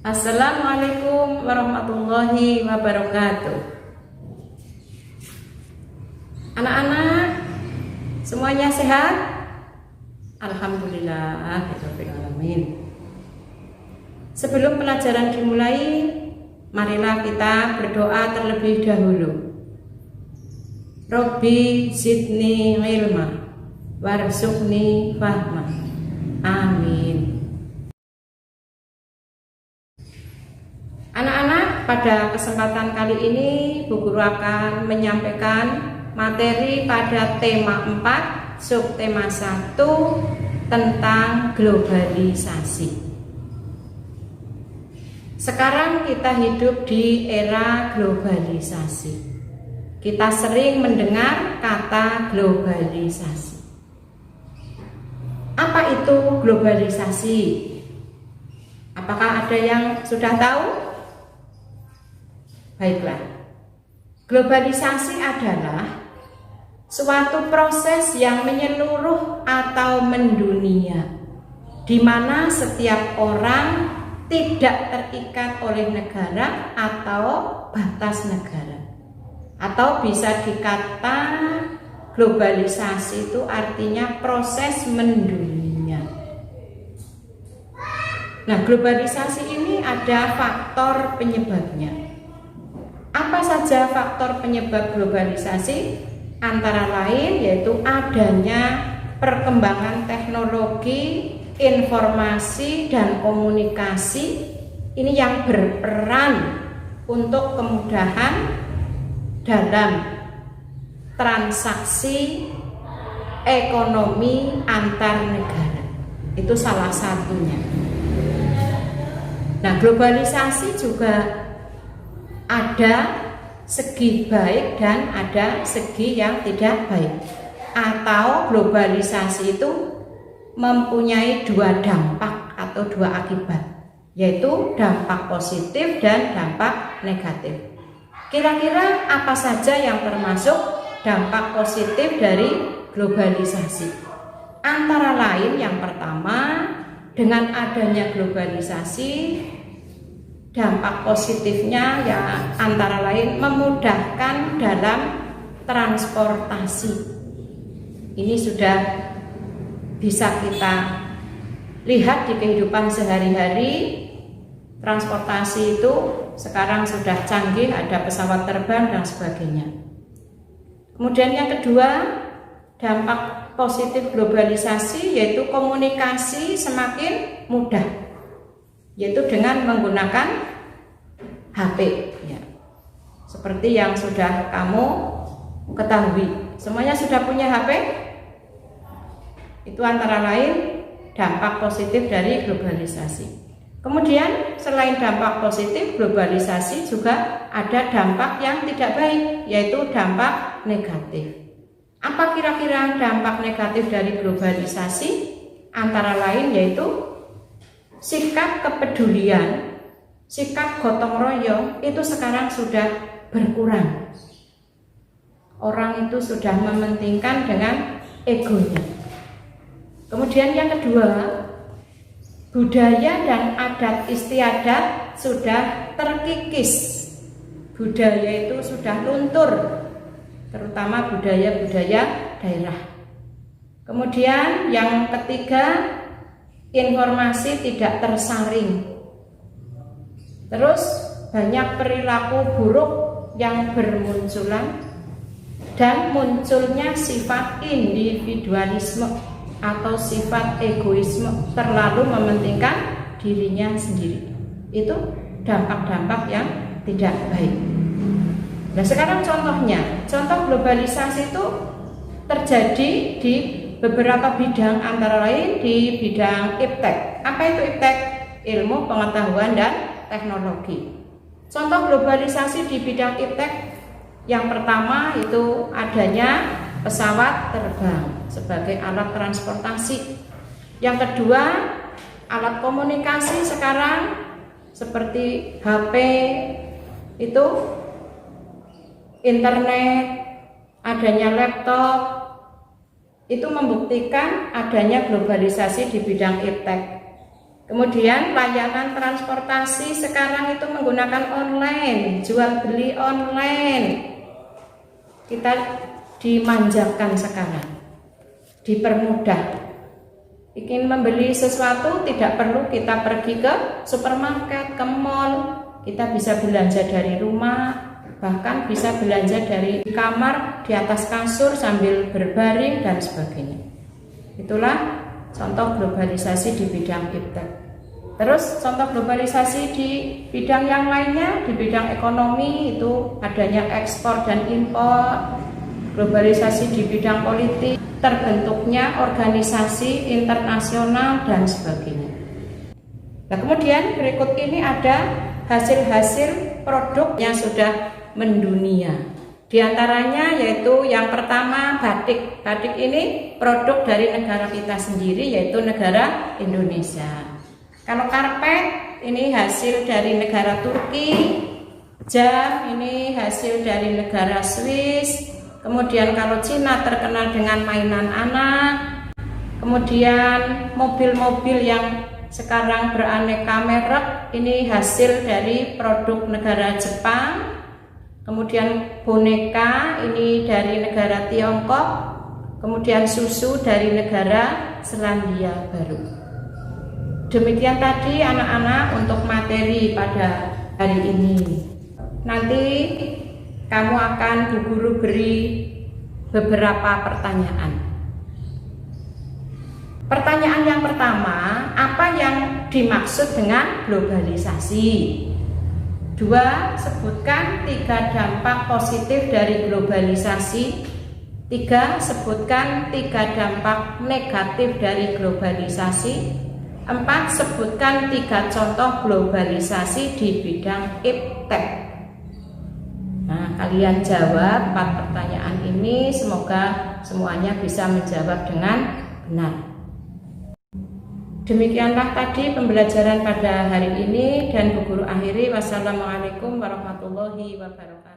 Assalamualaikum warahmatullahi wabarakatuh. Anak-anak semuanya sehat? Alhamdulillah, alamin. Sebelum pelajaran dimulai, marilah kita berdoa terlebih dahulu. Robbi zidni ilma warzuqni fahma. Amin. Anak-anak, pada kesempatan kali ini Bu Guru akan menyampaikan materi pada tema 4, subtema 1 tentang globalisasi. Sekarang kita hidup di era globalisasi. Kita sering mendengar kata globalisasi. Apa itu globalisasi? Apakah ada yang sudah tahu? Baiklah, globalisasi adalah suatu proses yang menyeluruh atau mendunia, di mana setiap orang tidak terikat oleh negara atau batas negara. Atau bisa dikata globalisasi itu artinya proses mendunia. Nah, globalisasi ini ada faktor penyebabnya. Apa saja faktor penyebab globalisasi? Antara lain yaitu adanya perkembangan teknologi, informasi, dan komunikasi. Ini yang berperan untuk kemudahan dalam transaksi ekonomi antar negara. Itu salah satunya. Nah, globalisasi juga ada segi baik dan ada segi yang tidak baik. Atau globalisasi itu mempunyai dua dampak atau dua akibat, yaitu dampak positif dan dampak negatif. Kira-kira apa saja yang termasuk dampak positif dari globalisasi? Antara lain yang pertama, dengan adanya globalisasi, dampak positifnya ya antara lain memudahkan dalam transportasi. Ini sudah bisa kita lihat di kehidupan sehari-hari. Transportasi itu sekarang sudah canggih, ada pesawat terbang dan sebagainya. Kemudian yang kedua, dampak positif globalisasi yaitu komunikasi semakin mudah, yaitu dengan menggunakan HP ya. Seperti yang sudah kamu ketahui, semuanya sudah punya HP. Itu antara lain dampak positif dari globalisasi. Kemudian selain dampak positif globalisasi juga ada dampak yang tidak baik, yaitu dampak negatif. Apa kira-kira dampak negatif dari globalisasi? Antara lain yaitu sikap kepedulian, sikap gotong royong itu sekarang sudah berkurang. Orang itu sudah mementingkan dengan egonya. Kemudian yang kedua, budaya dan adat istiadat sudah terkikis. Budaya itu sudah luntur, terutama budaya-budaya daerah. Kemudian yang ketiga, informasi tidak tersaring. Terus banyak perilaku buruk yang bermunculan dan munculnya sifat individualisme atau sifat egoisme, terlalu mementingkan dirinya sendiri. Itu dampak-dampak yang tidak baik. Nah, sekarang contohnya, contoh globalisasi itu terjadi di beberapa bidang, antara lain di bidang iptek. Apa itu iptek? Ilmu pengetahuan dan teknologi. Contoh globalisasi di bidang iptek, yang pertama itu adanya pesawat terbang sebagai alat transportasi. Yang kedua, alat komunikasi sekarang seperti HP, itu internet, adanya laptop, itu membuktikan adanya globalisasi di bidang iptek. Kemudian layanan transportasi sekarang itu menggunakan online, jual beli online. Kita dimanjakan sekarang, dipermudah. Ingin membeli sesuatu tidak perlu kita pergi ke supermarket, ke mall. Kita bisa belanja dari rumah, bahkan bisa belanja dari kamar, di atas kasur sambil berbaring dan sebagainya. Itulah contoh globalisasi di bidang iptek. Terus contoh globalisasi di bidang yang lainnya, di bidang ekonomi itu adanya ekspor dan impor. Globalisasi di bidang politik, terbentuknya organisasi internasional dan sebagainya. Nah, kemudian berikut ini ada hasil-hasil produk yang sudah mendunia. Di antaranya yaitu yang pertama batik. Batik ini produk dari negara kita sendiri, yaitu negara Indonesia. Kalau karpet ini hasil dari negara Turki. Jam ini hasil dari negara Swiss. Kemudian kalau Cina terkenal dengan mainan anak. Kemudian mobil-mobil yang sekarang beraneka merek ini hasil dari produk negara Jepang. Kemudian boneka ini dari negara Tiongkok. Kemudian susu dari negara Selandia Baru. Demikian tadi anak-anak untuk materi pada hari ini. Nanti kamu akan Bu Guru beri beberapa pertanyaan. Pertanyaan yang pertama, apa yang dimaksud dengan globalisasi? 2. Sebutkan 3 dampak positif dari globalisasi. 3. Sebutkan 3 dampak negatif dari globalisasi. 4. Sebutkan 3 contoh globalisasi di bidang iptek. Nah, kalian jawab 4 pertanyaan ini, semoga semuanya bisa menjawab dengan benar. Demikianlah tadi pembelajaran pada hari ini dan Bu Guru akhiri. Wassalamualaikum warahmatullahi wabarakatuh.